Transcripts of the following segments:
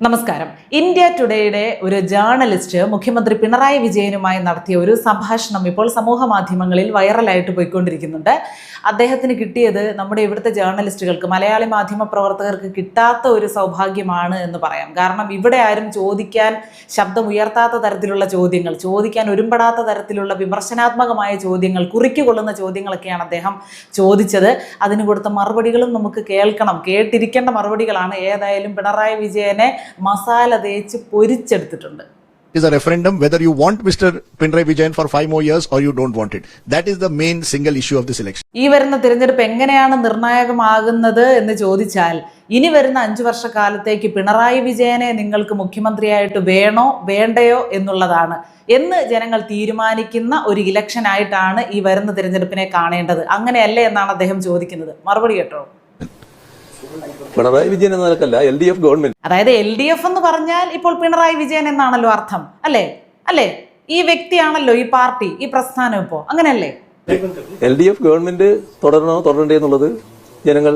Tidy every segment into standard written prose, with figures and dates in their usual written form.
നമസ്കാരം. ഇന്ത്യ ടുഡേയുടെ ഒരു ജേർണലിസ്റ്റ് മുഖ്യമന്ത്രി പിണറായി വിജയനുമായി നടത്തിയ ഒരു സംഭാഷണം ഇപ്പോൾ സമൂഹ മാധ്യമങ്ങളിൽ വൈറലായിട്ട് പോയിക്കൊണ്ടിരിക്കുന്നുണ്ട്. അദ്ദേഹത്തിന് കിട്ടിയത് നമ്മുടെ ഇവിടുത്തെ ജേർണലിസ്റ്റുകൾക്ക്, മലയാളി മാധ്യമ പ്രവർത്തകർക്ക് കിട്ടാത്ത ഒരു സൗഭാഗ്യമാണ് എന്ന് പറയാം. കാരണം ഇവിടെ ആരും ചോദിക്കാൻ ശബ്ദം ഉയർത്താത്ത തരത്തിലുള്ള ചോദ്യങ്ങൾ, ചോദിക്കാൻ ഒരുമ്പെടാത്ത തരത്തിലുള്ള വിമർശനാത്മകമായ ചോദ്യങ്ങൾ, കുറിക്കുകൊള്ളുന്ന ചോദ്യങ്ങളൊക്കെയാണ് അദ്ദേഹം ചോദിച്ചത്. അതിന് കൊടുത്ത മറുപടികളും നമുക്ക് കേൾക്കണം, കേട്ടിരിക്കേണ്ട മറുപടികളാണ്. ഏതായാലും പിണറായി വിജയനെ മസാല തേച്ച് പൊരിച്ചെടുത്തിട്ടുണ്ട്. It is a referendum whether you want Mr. Pinarayi Vijayan for 5 more years or you don't want it. That is the main single issue of this election. ഈ വരുന്ന തിരഞ്ഞെടുപ്പ് എങ്ങനെയാണ് നിർണായകമാകുന്നത് എന്ന് ചോദിച്ചാൽ, ഇനി വരുന്ന 5 വർഷക്കാലത്തേക്ക് പിണറായി വിജയനെ നിങ്ങൾക്ക് മുഖ്യമന്ത്രിയായിട്ട് വേണോ വേണ്ടയോ എന്നുള്ളതാണ് എന്ന് ജനങ്ങൾ തീരുമാനിക്കുന്ന ഒരു ഇലക്ഷൻ ആയിട്ടാണ് ഈ വരുന്ന തിരഞ്ഞെടുപ്പിനെ കാണേണ്ടത്. അങ്ങനെയല്ലേ എന്നാണ് അദ്ദേഹം ചോദിക്കുന്നത്. മറുപടി കേട്ടോ. പിണറായി വിജയൻ എന്ന നിലക്കല്ല, LDF ഗവൺമെന്റ്. അതായത് LDF എന്ന് പറഞ്ഞാൽ ഇപ്പോൾ പിണറായി വിജയൻ എന്നാണല്ലോ അർത്ഥം, അല്ലേ? അല്ലേ? ഈ വ്യക്തിയാണല്ലോ ഈ പാർട്ടി, ഈ പ്രസ്ഥാനം. ഇപ്പോ അങ്ങനെയല്ലേ? LDF ഗവൺമെന്റ് തുടരണോ തുടരണ്ടേ എന്നുള്ളത് ജനങ്ങൾ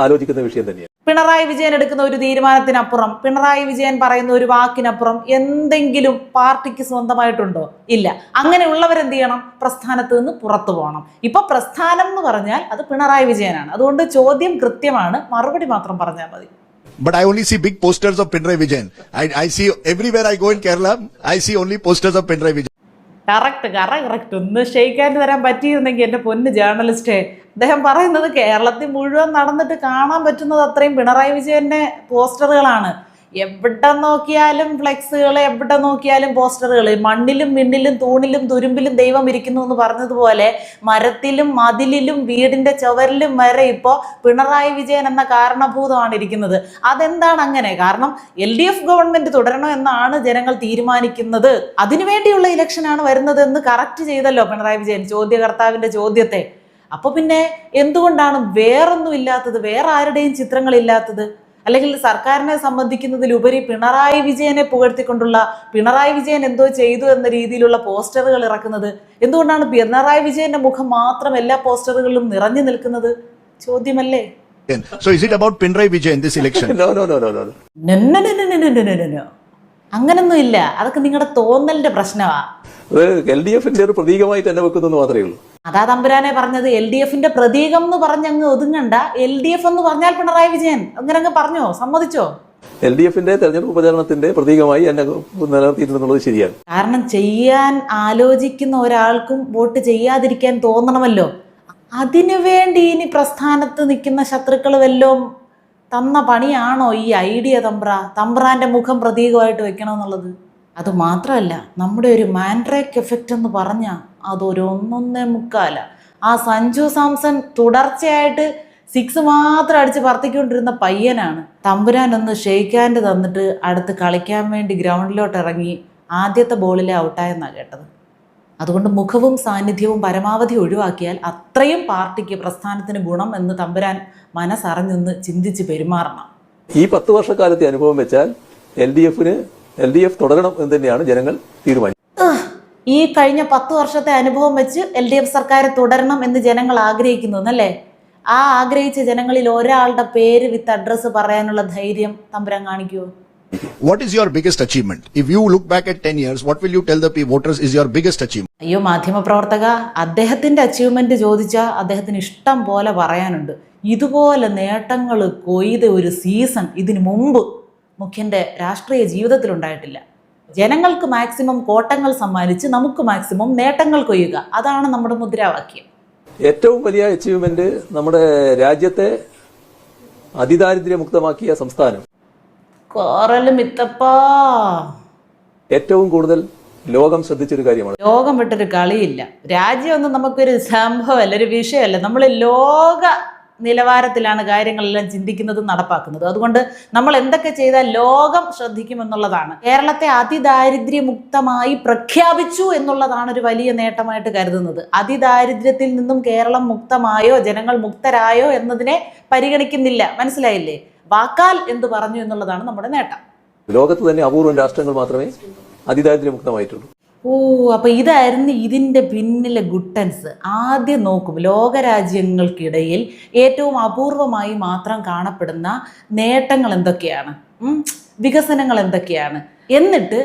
ആലോചിക്കുന്ന വിഷയം തന്നെയാണ്. പിണറായി വിജയൻ എടുക്കുന്ന ഒരു തീരുമാനത്തിനപ്പുറം, പിണറായി വിജയൻ പറയുന്ന ഒരു വാക്കിനപ്പുറം എന്തെങ്കിലും പാർട്ടിക്ക് സ്വന്തമായിട്ടുണ്ടോ? ഇല്ല. അങ്ങനെയുള്ളവരെന്ത് ചെയ്യണം? പ്രസ്ഥാനത്ത് നിന്ന് പുറത്തു പോകണം. ഇപ്പൊ പ്രസ്ഥാനം എന്ന് പറഞ്ഞാൽ അത് പിണറായി വിജയനാണ്. അതുകൊണ്ട് ചോദ്യം കൃത്യമാണ്, മറുപടി മാത്രം പറഞ്ഞാൽ മതി. But I only see big posters of Pinarayi Vijayan. I see everywhere I go in Kerala, I see only posters of Pinarayi Vijayan. Correct. ഒന്ന് ഷെയ്ക്കാൻഡ് തരാൻ പറ്റിയിരുന്നെങ്കിൽ എൻ്റെ പൊന്ന് ജേർണലിസ്റ്റേ. അദ്ദേഹം പറയുന്നത് കേരളത്തിൽ മുഴുവൻ നടന്നിട്ട് കാണാൻ പറ്റുന്നത് അത്രയും പിണറായി വിജയന്റെ പോസ്റ്ററുകളാണ്. എവിടെ നോക്കിയാലും ഫ്ലെക്സുകൾ, എവിടെ നോക്കിയാലും പോസ്റ്ററുകൾ. മണ്ണിലും മിണ്ണിലും തൂണിലും തുരുമ്പിലും ദൈവം ഇരിക്കുന്നു എന്ന് പറഞ്ഞതുപോലെ മരത്തിലും മതിലിലും വീടിന്റെ ചുവരിലും വരെ ഇപ്പോൾ പിണറായി വിജയൻ എന്ന കാരണഭൂതമാണ് ഇരിക്കുന്നത്. അതെന്താണ് അങ്ങനെ? കാരണം LDF ഗവൺമെന്റ് തുടരണോ എന്നാണ് ജനങ്ങൾ തീരുമാനിക്കുന്നത്. അതിനുവേണ്ടിയുള്ള ഇലക്ഷനാണ് വരുന്നതെന്ന് കറക്റ്റ് ചെയ്തല്ലോ പിണറായി വിജയൻ ചോദ്യകർത്താവിന്റെ ചോദ്യത്തെ. അപ്പൊ പിന്നെ എന്തുകൊണ്ടാണ് വേറൊന്നും ഇല്ലാത്തത്, വേറെ ആരുടെയും ചിത്രങ്ങളില്ലാത്തത്? അല്ലെങ്കിൽ സർക്കാരിനെ സംബന്ധിക്കുന്നതിലുപരി പിണറായി വിജയനെ പുകഴ്ത്തിക്കൊണ്ടുള്ള, പിണറായി വിജയൻ എന്തോ ചെയ്തു എന്ന രീതിയിലുള്ള പോസ്റ്ററുകൾ ഇറക്കുന്നത്? എന്തുകൊണ്ടാണ് പിണറായി വിജയന്റെ മുഖം മാത്രം എല്ലാ പോസ്റ്ററുകളിലും നിറഞ്ഞു നിൽക്കുന്നത്? ചോദ്യമല്ലേ? So is it about Pinarayi Vijayan this election? No. അങ്ങനൊന്നും ഇല്ല. അതൊക്കെ നിങ്ങളുടെ തോന്നലിന്റെ പ്രശ്നമാ. LDFന്റെ ഒരു പ്രതീകമായി തന്നെ വെക്കുന്നു മാത്രമേ ഉള്ളൂ. അതാ തമ്പുരാനെ പറഞ്ഞത്, LDFന്റെ പ്രതീകം എന്ന് പറഞ്ഞങ്ങ് ഒതുങ്ങണ്ട. LDF എന്ന് പറഞ്ഞാൽ പിണറായി വിജയൻ. അങ്ങനെ അങ്ങ് പറഞ്ഞോ, സമ്മതിച്ചോ? LDFന്റെ തെരഞ്ഞെടുപ്പ് പ്രചാരണത്തിന്റെ പ്രതീകമായി എന്നെ നിലനിർത്തിയിരുന്നുള്ളത് ശരിയാണ്. കാരണം ചെയ്യാൻ ആലോചിക്കുന്ന ഒരാൾക്കും വോട്ട് ചെയ്യാതിരിക്കാൻ തോന്നണമല്ലോ. അതിനുവേണ്ടി ഇനി പ്രസ്ഥാനത്ത് നിൽക്കുന്ന ശത്രുക്കൾ വല്ലതും തന്ന പണിയാണോ ഈ ഐഡിയ? തമ്പ്രാന്റെ മുഖം പ്രതീകമായിട്ട് വെക്കണമെന്നുള്ളത്. അത് മാത്രമല്ല, നമ്മുടെ ഒരു മാൻഡ്രേക്ക് എഫക്റ്റ് എന്ന് പറഞ്ഞാൽ അതൊരു 1.25. ആ സഞ്ജു സാംസൺ തുടർച്ചയായിട്ട് 6 മാത്രം അടിച്ച് പറത്തിക്കൊണ്ടിരുന്ന പയ്യനാണ്. തമ്പുരാൻ ഒന്ന് ഷെയ്ക്കാൻഡ് തന്നിട്ട് അടുത്ത് കളിക്കാൻ വേണ്ടി ഗ്രൗണ്ടിലോട്ട് ഇറങ്ങി ആദ്യത്തെ ബോളിലെ ഔട്ടായെന്നാണ് കേട്ടത്. അതുകൊണ്ട് മുഖവും സാന്നിധ്യവും പരമാവധി ഒഴിവാക്കിയാൽ അത്രയും പാർട്ടിക്ക്, പ്രസ്ഥാനത്തിന് ഗുണം എന്ന് തമ്പുരാൻ മനസ്സറിഞ്ഞൊന്ന് ചിന്തിച്ച് പെരുമാറണം. ഈ 10 വർഷക്കാലത്തെ അനുഭവം വെച്ചാൽ LDF തുടരണം എന്ന് തന്നെയാണ് ജനങ്ങൾ തീരുമാനിച്ചത്. ഈ കഴിഞ്ഞ 10 വർഷത്തെ അനുഭവം വെച്ച് LDF സർക്കാർ തുടരണം എന്ന് ജനങ്ങൾ ആഗ്രഹിക്കുന്നു എന്നല്ലേ? ആ ആഗ്രഹിച്ച ജനങ്ങളിൽ ഒരാളുടെ പേര് വിത്ത് അഡ്രസ്സ് പറയാനുള്ള ധൈര്യം തമ്പുരാൻ കാണിക്കുമോ? What is your biggest achievement? If you look back at 10 years, what will you tell the voters is your biggest achievement? അയ്യോ മാധ്യമപ്രവർത്തക, അദ്ദേഹത്തിന്റെ അച്ചീവ്മെന്റ് ചോദിച്ചാൽ അദ്ദേഹത്തിന് ഇഷ്ടം പോലെ പറയാനുണ്ട്. ഇതുപോലെ നേട്ടങ്ങൾ കൊയ്ത ഒരു സീസൺ ഇതിനു മുമ്പ് മുഖ്യന്റെ രാഷ്ട്രീയ ജീവിതത്തിലുണ്ടായിട്ടില്ല. ജനങ്ങൾക്ക് മാക്സിമം കോട്ടങ്ങൾ സമ്മാനിച്ച് നമുക്ക് മാക്സിമം നേട്ടങ്ങൾ കൊയ്യുക, അതാണ് നമ്മുടെ മുദ്രാവാക്യം. ഏറ്റവും വലിയ അച്ചീവ്മെന്റ് നമ്മുടെ രാജ്യത്തെ അതിദാരിദ്ര്യമുക്തമാക്കിയ സംസ്ഥാനം. ഏറ്റവും കൂടുതൽ ലോകം ശ്രദ്ധിച്ചൊരു കാര്യമാണ്. ലോകം വിട്ടൊരു കളിയില്ല. രാജ്യമൊന്നും നമുക്കൊരു സംഭവമല്ല, ഒരു വിഷയമല്ല. നമ്മൾ ലോക നിലവാരത്തിലാണ് കാര്യങ്ങളെല്ലാം ചിന്തിക്കുന്നതും നടപ്പാക്കുന്നത്. അതുകൊണ്ട് നമ്മൾ എന്തൊക്കെ ചെയ്താൽ ലോകം ശ്രദ്ധിക്കുമെന്നുള്ളതാണ്. കേരളത്തെ അതിദാരിദ്ര്യമുക്തമായി പ്രഖ്യാപിച്ചു എന്നുള്ളതാണ് ഒരു വലിയ നേട്ടമായിട്ട് കരുതുന്നത്. അതിദാരിദ്ര്യത്തിൽ നിന്നും കേരളം മുക്തമായോ ജനങ്ങൾ മുക്തരായോ എന്നതിനെ പരിഗണിക്കുന്നില്ല. മനസ്സിലായില്ലേ? വാക്കാൽ എന്ത് പറഞ്ഞു എന്നുള്ളതാണ് നമ്മുടെ നേട്ടം. ലോകത്ത് തന്നെ അപൂർവം രാഷ്ട്രങ്ങൾ മാത്രമേ അതിദാരിദ്ര്യമുക്തമായിട്ടുള്ളൂ. അപ്പൊ ഇതായിരുന്നു ഇതിന്റെ പിന്നിലെ ഗുട്ടൻസ്. ആദ്യം നോക്കും, ലോകരാജ്യങ്ങൾക്കിടയിൽ ഏറ്റവും അപൂർവമായി മാത്രം കാണപ്പെടുന്ന നേട്ടങ്ങൾ എന്തൊക്കെയാണ്. വികസനങ്ങൾ എന്തൊക്കെയാണ്, എന്നിട്ട്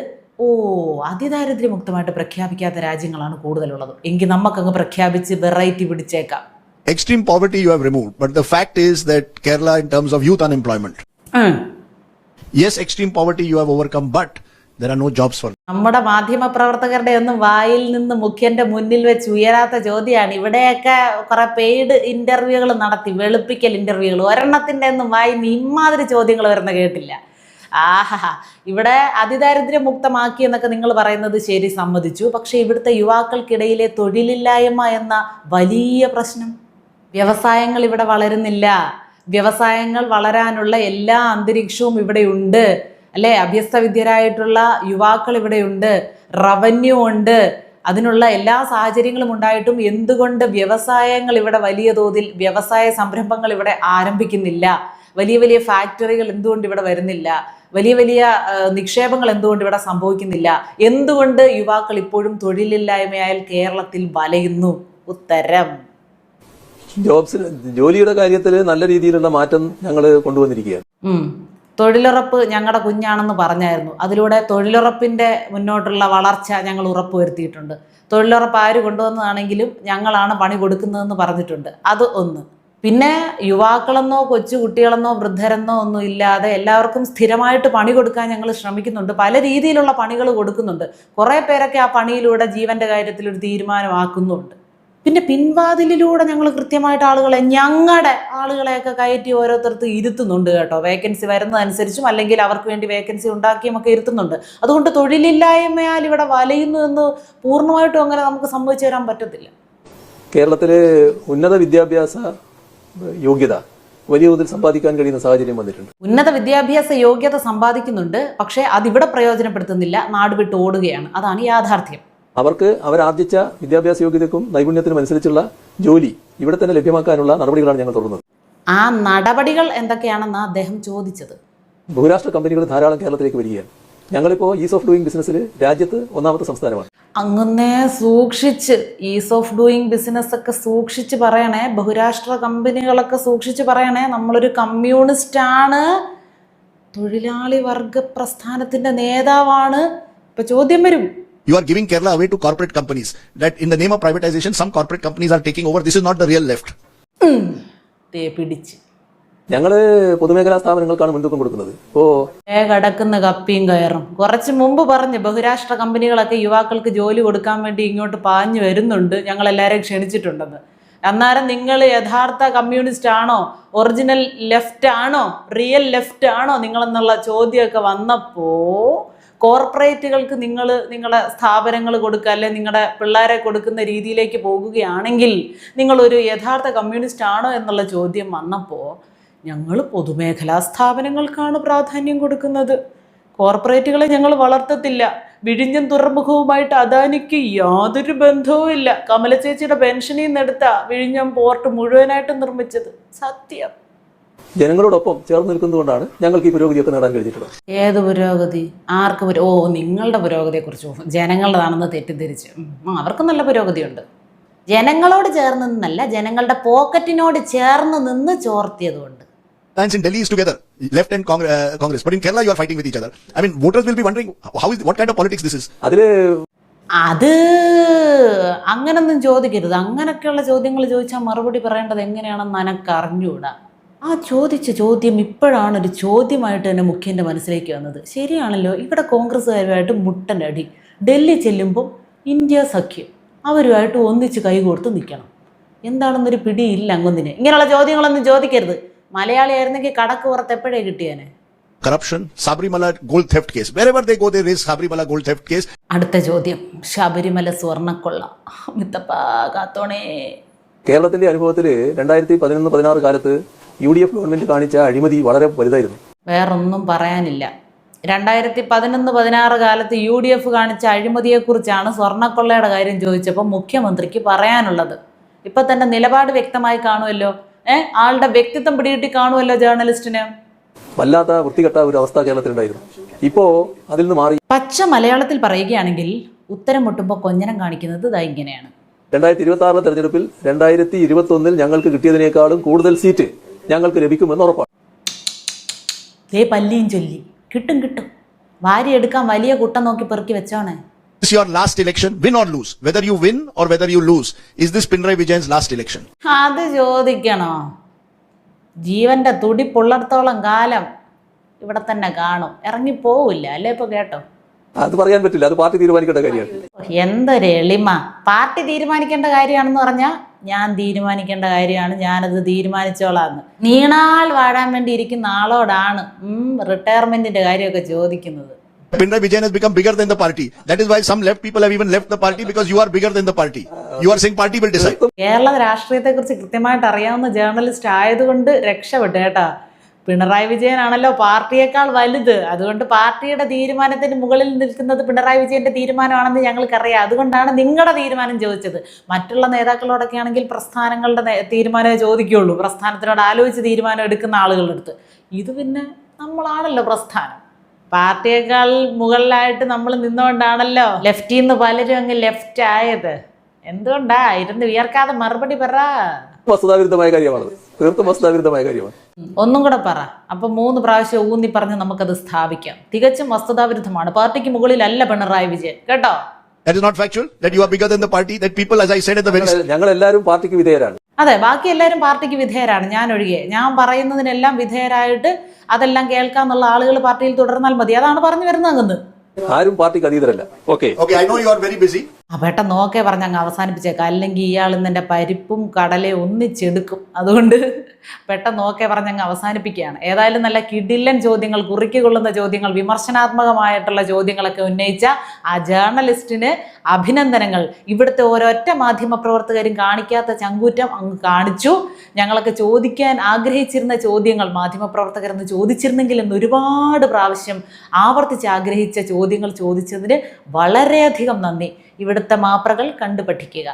അതിദാരിദ്ര്യമുക്തമായിട്ട് പ്രഖ്യാപിക്കാത്ത രാജ്യങ്ങളാണ് കൂടുതലുള്ളത്, എങ്കിൽ നമുക്കങ്ങ് പ്രഖ്യാപിച്ച് variety പിടിച്ചേക്കാം. Extreme poverty you have removed, but the fact is that Kerala in terms of youth unemployment. Yes, extreme poverty you have overcome, but there are no jobs for them. നമ്മുടെ മാധ്യമ പ്രവർത്തകരുടെ ഒന്നും വായിൽ നിന്ന് മുഖ്യന്റെ മുന്നിൽ വെച്ച് ഉയരാത്ത ചോദ്യമാണ്. ഇവിടെയൊക്കെ കുറെ പെയ്ഡ് ഇന്റർവ്യൂകൾ നടത്തി, വെളുപ്പിക്കൽ ഇന്റർവ്യൂകൾ, ഒരെണ്ണത്തിന്റെ ഒന്നും വായിൽ നിന്ന് ഇമാതിരി ചോദ്യങ്ങൾ വരുന്ന കേട്ടില്ല. ഇവിടെ അതിദാരിദ്ര്യമുക്തമാക്കി എന്നൊക്കെ നിങ്ങൾ പറയുന്നത് ശരി, സമ്മതിച്ചു. പക്ഷെ ഇവിടുത്തെ യുവാക്കൾക്കിടയിലെ തൊഴിലില്ലായ്മ എന്ന വലിയ പ്രശ്നം, വ്യവസായങ്ങൾ ഇവിടെ വളരുന്നില്ല. വ്യവസായങ്ങൾ വളരാനുള്ള എല്ലാ അന്തരീക്ഷവും ഇവിടെയുണ്ട്, അല്ലേ? അഭ്യസ്തവിദ്യരായിട്ടുള്ള യുവാക്കൾ ഇവിടെയുണ്ട്, റവന്യൂ ഉണ്ട്, അതിനുള്ള എല്ലാ സാഹചര്യങ്ങളും ഉണ്ടായിട്ടും എന്തുകൊണ്ട് വ്യവസായങ്ങൾ ഇവിടെ വലിയ തോതിൽ വ്യവസായ സംരംഭങ്ങൾ ഇവിടെ ആരംഭിക്കുന്നില്ല? വലിയ വലിയ ഫാക്ടറികൾ എന്തുകൊണ്ട് ഇവിടെ വരുന്നില്ല? വലിയ വലിയ നിക്ഷേപങ്ങൾ എന്തുകൊണ്ട് ഇവിടെ സംഭവിക്കുന്നില്ല? എന്തുകൊണ്ട് യുവാക്കൾ ഇപ്പോഴും തൊഴിലില്ലായ്മയാൽ കേരളത്തിൽ വലയുന്നു? ഉത്തരം ജോലിയുടെ കാര്യത്തിൽ നല്ല രീതിയിലുള്ള മാറ്റം ഞങ്ങൾ കൊണ്ടുവന്നിരിക്കുകയാണ്. തൊഴിലുറപ്പ് ഞങ്ങളുടെ കുഞ്ഞാണെന്ന് പറഞ്ഞായിരുന്നു. അതിലൂടെ തൊഴിലുറപ്പിന്റെ മുന്നോട്ടുള്ള വളർച്ച ഞങ്ങൾ ഉറപ്പുവരുത്തിയിട്ടുണ്ട്. തൊഴിലുറപ്പ് ആര് കൊണ്ടുവന്നതാണെങ്കിലും ഞങ്ങളാണ് പണി കൊടുക്കുന്നതെന്ന് പറഞ്ഞിട്ടുണ്ട്. അത് ഒന്ന്. പിന്നെ യുവാക്കളെന്നോ കൊച്ചു കുട്ടികളെന്നോ വൃദ്ധരെന്നോ ഒന്നും ഇല്ലാതെ എല്ലാവർക്കും സ്ഥിരമായിട്ട് പണി കൊടുക്കാൻ ഞങ്ങൾ ശ്രമിക്കുന്നുണ്ട്. പല രീതിയിലുള്ള പണികൾ കൊടുക്കുന്നുണ്ട്. കുറേ പേരൊക്കെ ആ പണിയിലൂടെ ജീവന്റെ കാര്യത്തിൽ ഒരു തീരുമാനമാക്കുന്നുണ്ട്. പിന്നെ പിൻവാതിലിലൂടെ ഞങ്ങൾ കൃത്യമായിട്ട് ഞങ്ങളുടെ ആളുകളെയൊക്കെ കയറ്റി ഓരോരുത്തർക്ക് ഇരുത്തുന്നുണ്ട് കേട്ടോ. വേക്കൻസി വരുന്നതനുസരിച്ചും അല്ലെങ്കിൽ അവർക്ക് വേണ്ടി വേക്കൻസി ഉണ്ടാക്കിയും ഒക്കെ ഇരുത്തുന്നുണ്ട്. അതുകൊണ്ട് തൊഴിലില്ലായ്മയാൽ ഇവിടെ വലയുന്നു എന്ന് പൂർണ്ണമായിട്ടും അങ്ങനെ നമുക്ക് സമ്മതിച്ചു തരാൻ പറ്റത്തില്ല. കേരളത്തിലെ ഉന്നത വിദ്യാഭ്യാസ യോഗ്യത വലിയ തോതിൽ സമ്പാദിക്കാൻ കഴിയുന്ന സാഹചര്യം വന്നിട്ടുണ്ട്. ഉന്നത വിദ്യാഭ്യാസ യോഗ്യത സമ്പാദിക്കുന്നുണ്ട്, പക്ഷേ അതിവിടെ പ്രയോജനപ്പെടുത്തുന്നില്ല, നാട് വിട്ട് ഓടുകയാണ്. അതാണ് യാഥാർത്ഥ്യം. അവർക്ക് അവരാർജിച്ച വിദ്യാഭ്യാസ യോഗ്യതയ്ക്കും നൈപുണ്യത്തിനും അനുസരിച്ചുള്ള ജോലി ഇവിടെ തന്നെ ലഭ്യമാക്കാനുള്ള നടപടികളാണ് ഞങ്ങൾ തുടർന്നത്. ആ നടപടികൾ എന്തൊക്കെയാണെന്ന് അദ്ദേഹം ചോദിച്ചത്. ബഹുരാഷ്ട്ര കമ്പനികൾ ധാരാളം കേരളത്തിലേക്ക് വരികയാണ്. ഞങ്ങളിപ്പോൾ ഈസ് ഓഫ് ഡൂയിങ് ബിസിനസ്സിൽ രാജ്യത്ത് ഒന്നാമത്തെ സംസ്ഥാനമാണ്. അങ്ങനെ സൂക്ഷിച്ച് ഈസ് ഓഫ് ഡൂയിങ് ബിസിനസ് ഒക്കെ സൂക്ഷിച്ച് പറയണേ, ബഹുരാഷ്ട്ര കമ്പനികളൊക്കെ സൂക്ഷിച്ച് പറയണേ. നമ്മളൊരു കമ്മ്യൂണിസ്റ്റ് ആണ്, തൊഴിലാളി വർഗ പ്രസ്ഥാനത്തിന്റെ നേതാവാണ്. ഇപ്പൊ ചോദ്യം വരും, You are giving Kerala away to corporate companies. That in the name of privatization, some corporate companies are taking over. This is not the real left. പിടിച്ച് ഞങ്ങള് പൊതുമേഖലാ സ്ഥാപനങ്ങൾക്കാണ് മുൻതൂക്കം കൊടുക്കുന്നത്. കടക്കുന്ന കപ്പിയും കയറും. കുറച്ച് മുമ്പ് പറഞ്ഞ് ബഹുരാഷ്ട്ര കമ്പനികളൊക്കെ യുവാക്കൾക്ക് ജോലി കൊടുക്കാൻ വേണ്ടി ഇങ്ങോട്ട് പാഞ്ഞു വരുന്നുണ്ട്, ഞങ്ങളെല്ലാവരെയും ക്ഷണിച്ചിട്ടുണ്ടെന്ന്. അന്നേരം നിങ്ങൾ യഥാർത്ഥ കമ്മ്യൂണിസ്റ്റ് ആണോ, ഒറിജിനൽ ലെഫ്റ്റ് ആണോ, റിയൽ ലെഫ്റ്റ് ആണോ നിങ്ങളെന്നുള്ള ചോദ്യമൊക്കെ വന്നപ്പോ കോർപ്പറേറ്റുകൾക്ക് നിങ്ങളുടെ സ്ഥാപനങ്ങൾ കൊടുക്കുക, അല്ലെ നിങ്ങളുടെ പിള്ളേരെ കൊടുക്കുന്ന രീതിയിലേക്ക് പോകുകയാണെങ്കിൽ നിങ്ങളൊരു യഥാർത്ഥ കമ്മ്യൂണിസ്റ്റ് ആണോ എന്നുള്ള ചോദ്യം വന്നപ്പോൾ ഞങ്ങൾ പൊതുമേഖലാ സ്ഥാപനങ്ങൾക്കാണ് പ്രാധാന്യം കൊടുക്കുന്നത്. കോർപ്പറേറ്റുകളെ ഞങ്ങൾ വളർത്തത്തില്ല. വിഴിഞ്ഞം തുറമുഖവുമായിട്ട് അദാനിക്ക് യാതൊരു ബന്ധവുമില്ല. കമല ചേച്ചിയുടെ പെൻഷനിൽ നിന്നെടുത്ത വിഴിഞ്ഞം പോർട്ട് മുഴുവനായിട്ട് നിർമ്മിച്ചത്. സത്യം. ജനങ്ങളോടൊപ്പം ചേർന്ന് നിൽക്കുന്നതുകൊണ്ടാണ് ഞങ്ങൾക്ക് ഈ പുരോഗതിയൊക്കെ നേടാൻ കഴിഞ്ഞിട്ടുള്ളത്. ഏത് പുരോഗതി? ആർക്ക് നിങ്ങളുടെ പുരോഗതിയെ കുറിച്ച് ജനങ്ങളുടേതാണെന്ന് തെറ്റിദ്ധരിച്ച്. അവർക്ക് നല്ല പുരോഗതിയുണ്ട്. ജനങ്ങളോട് ചേർന്ന് നിന്നല്ല, ജനങ്ങളുടെ പോക്കറ്റിനോട് ചേർന്ന് നിന്ന് ചോർത്തിയതുകൊണ്ട്. And in Delhi is together, left and Congress, but in Kerala you are fighting with each other. I mean, voters will be wondering what kind of politics this is. അത് അങ്ങനൊന്നും ചോദിക്കരുത്. അങ്ങനെയൊക്കെയുള്ള ചോദ്യങ്ങൾ ചോദിച്ചാൽ മറുപടി പറയേണ്ടത് എങ്ങനെയാണെന്ന് എനിക്ക് അറിഞ്ഞുകൂടാ. ആ ചോദിച്ച ചോദ്യം ഇപ്പോഴാണ് ഒരു ചോദ്യമായിട്ട് തന്നെ മുഖ്യൻ്റെ മനസ്സിലേക്ക് വന്നത്. ശരിയാണല്ലോ, ഇവിടെ കോൺഗ്രസ്സുകാരുമായിട്ട് മുട്ടനടി, ഡൽഹി ചെല്ലുമ്പം ഇന്ത്യ സഖ്യം, അവരുമായിട്ട് ഒന്നിച്ച് കൈകോർത്ത് നിൽക്കണം. എന്താണെന്നൊരു പിടിയില്ല അങ്ങൊന്നിന്. ഇങ്ങനെയുള്ള ചോദ്യങ്ങളൊന്നും ചോദിക്കരുത്. മലയാളി ആയിരുന്നെങ്കിൽ കടക്ക് പുറത്ത് എപ്പോഴേ കിട്ടിയേനെ. Corruption, Sabarimala gold theft case. Wherever they go, they raise Sabarimala gold theft case. അടുത്ത ചോദ്യം, ശബരിമല സ്വർണ്ണക്കൊള്ള. മിത്തപ്പാ കാത്തോണേ. കേരളത്തിന്റെ അനുഭവത്തിൽ 2011-16 കാലത്ത് UDF ഗവൺമെന്റ് കാണിച്ച അഴിമതി വളരെ വലുതായിരുന്നു. വേറൊന്നും പറയാനില്ല. 2011-16 കാലത്ത് UDF കാണിച്ച അഴിമതിയെക്കുറിച്ചാണ് സ്വർണ്ണക്കൊള്ളയുടെ കാര്യം ചോദിച്ചപ്പോൾ മുഖ്യമന്ത്രിക്ക് പറയാനുള്ളത്. ഇപ്പൊ തന്നെ നിലപാട് വ്യക്തമായി കാണുമല്ലോ. ആളുടെ വ്യക്തിത്വം പിടികിട്ടി കാണുമല്ലോ ജേർണലിസ്റ്റിന്. വല്ലാത്ത വൃത്തികെട്ട ഒരു അവസ്ഥ കേരളത്തിലുണ്ടായിരുന്നു. ഇപ്പോ അതിൽ നിന്ന് മാറി പച്ച മലയാളത്തിൽ പറയുകയാണെങ്കിൽ ഉത്തരം മുട്ടുമ്പോൾ കൊഞ്ഞനം കാണിക്കുന്നത് ഇതാ ഇങ്ങനെയാണ്. 2026 തെരഞ്ഞെടുപ്പിൽ 2021 ഞങ്ങൾക്ക് കിട്ടിയതിനേക്കാളും കൂടുതൽ സീറ്റ് ഞങ്ങൾക്ക് ലഭിക്കുമെന്ന് ഉറപ്പാണ്. പല്ലിയും ചൊല്ലി കിട്ടും കിട്ടും. വാരി എടുക്കാൻ വലിയ കുട്ടം നോക്കി പെറുക്കി വെച്ചോണേ. This is your last election, win or lose. Whether you win or whether you lose, is this Pinarayi Vijayan's last election? അത് ചോദിക്കണോ? ജീവന്റെ തുടിപ്പുള്ളിടത്തോളം കാലം ഇവിടെ തന്നെ കാണും, ഇറങ്ങിപ്പോവില്ല അല്ലേ? ഇപ്പൊ കേട്ടോ, അത് പറയാൻ പറ്റില്ല, അത് പാർട്ടി തീരുമാനിക്കേണ്ട കാര്യമാണ്. എന്തൊരു എളിമ. പാർട്ടി തീരുമാനിക്കേണ്ട കാര്യമാണെന്ന് പറഞ്ഞാൽ ഞാൻ തീരുമാനിക്കേണ്ട കാര്യമാണ്, ഞാനത് തീരുമാനിച്ചോളാന്ന്. നീണാൾ വാഴാൻ വേണ്ടി ഇരിക്കുന്ന ആളോടാണ് റിട്ടയർമെന്റിന്റെ കാര്യമൊക്കെ ചോദിക്കുന്നത്. Pinarayi Vijayan has become bigger than the party. That is why some left people have even left the party because you are bigger than the party. You are saying party will decide. Kerala രാഷ്ട്രീയത്തെക്കുറിച്ച് കൃത്യമായിട്ട് അറിയാവുന്ന journalist ആയതുകൊണ്ട് രക്ഷപ്പെട്ടു കേട്ടാ. പിണറായി വിജയനാണല്ലോ പാർട്ടിയേക്കാൾ വലുത്. അതുകൊണ്ട് പാർട്ടിയുടെ തീരുമാനത്തിന് മുകളിൽ നിൽക്കുന്നത് പിണറായി വിജയന്റെ തീരുമാനമാണെന്ന് ഞങ്ങൾക്കറിയാം. അതുകൊണ്ടാണ് നിങ്ങളുടെ തീരുമാനം ചോദിച്ചത്. മറ്റുള്ള നേതാക്കളോടൊക്കെ ആണെങ്കിൽ പ്രസ്ഥാനങ്ങളുടെ തീരുമാനമേ ചോദിക്കുകയുള്ളൂ, പ്രസ്ഥാനത്തിനോട് ആലോചിച്ച് തീരുമാനം എടുക്കുന്ന ആളുകളുടെ അടുത്ത്. ഇത് പിന്നെ നമ്മളാണല്ലോ പ്രസ്ഥാനം. പാർട്ടിയേക്കാൾ മുകളിലായിട്ട് നമ്മൾ നിന്നുകൊണ്ടാണല്ലോ ലെഫ്റ്റിന്ന് പലരും അങ്ങ് ലെഫ്റ്റ് ആയത്. എന്തുകൊണ്ടാ? ഇരുന്ന് വിയർക്കാതെ മറുപടി പറ. വസ്തുതാവിരുദ്ധമായ കാര്യമാണ്, തീർത്തും വസ്തുതാവിരുദ്ധമായ കാര്യമാണ്. ഒന്നും കൂടെ പറ. അപ്പൊ 3 പ്രാവശ്യം ഊന്നി പറഞ്ഞ് നമുക്കത് സ്ഥാപിക്കാം. തികച്ചും വസ്തുതാവിരുദ്ധമാണ്. പാർട്ടിക്ക് മുകളിലല്ല പിണറായി വിജയൻ, കേട്ടോ. That is not factual. That you are bigger than the party. That people, as I said at the very start, ഞങ്ങൾ എല്ലാവരും പാർട്ടിക്ക് വിധേയരാണ്. അതെ, ബാക്കി എല്ലാവരും പാർട്ടിക്ക് വിധേയരാണ്, ഞാൻ ഒഴികെ. ഞാൻ പറയുന്നതിനെല്ലാം വിധേയരായിട്ട് അതെല്ലാം കേൾക്കാന്നുള്ള ആളുകൾ പാർട്ടിയിൽ തുടർന്നാൽ മതി. അതാണ് പറഞ്ഞു വരുന്നത്. ആരും പാർട്ടിക്ക് അതീതരല്ല. Okay, I know you are very busy. പെട്ടെന്ന് നോക്കെ പറഞ്ഞ് അങ്ങ് അവസാനിപ്പിച്ചേക്കാം. അല്ലെങ്കിൽ ഇയാൾ ഇന്നെ പരിപ്പും കടലയും ഒന്നിച്ചെടുക്കും. അതുകൊണ്ട് പെട്ടെന്ന് നോക്കെ പറഞ്ഞ് അങ്ങ് അവസാനിപ്പിക്കുകയാണ്. ഏതായാലും നല്ല കിടിലൻ ചോദ്യങ്ങൾ, കുറിക്കൊള്ളുന്ന ചോദ്യങ്ങൾ, വിമർശനാത്മകമായിട്ടുള്ള ചോദ്യങ്ങളൊക്കെ ഉന്നയിച്ച ആ ജേർണലിസ്റ്റിന് അഭിനന്ദനങ്ങൾ. ഇവിടുത്തെ ഒരൊറ്റ മാധ്യമപ്രവർത്തകരും കാണിക്കാത്ത ചങ്കൂറ്റം അങ്ങ് കാണിച്ചു. ഞങ്ങളൊക്കെ ചോദിക്കാൻ ആഗ്രഹിച്ചിരുന്ന ചോദ്യങ്ങൾ മാധ്യമപ്രവർത്തകരെന്ന് ചോദിച്ചിരുന്നെങ്കിൽ എന്ന് ഒരുപാട് പ്രാവശ്യം ആവർത്തിച്ച് ആഗ്രഹിച്ച ചോദ്യങ്ങൾ ചോദിച്ചതിന് വളരെയധികം നന്ദി. ഇവിടുത്തെ മാപ്രകൾ കണ്ടു പഠിക്കുക.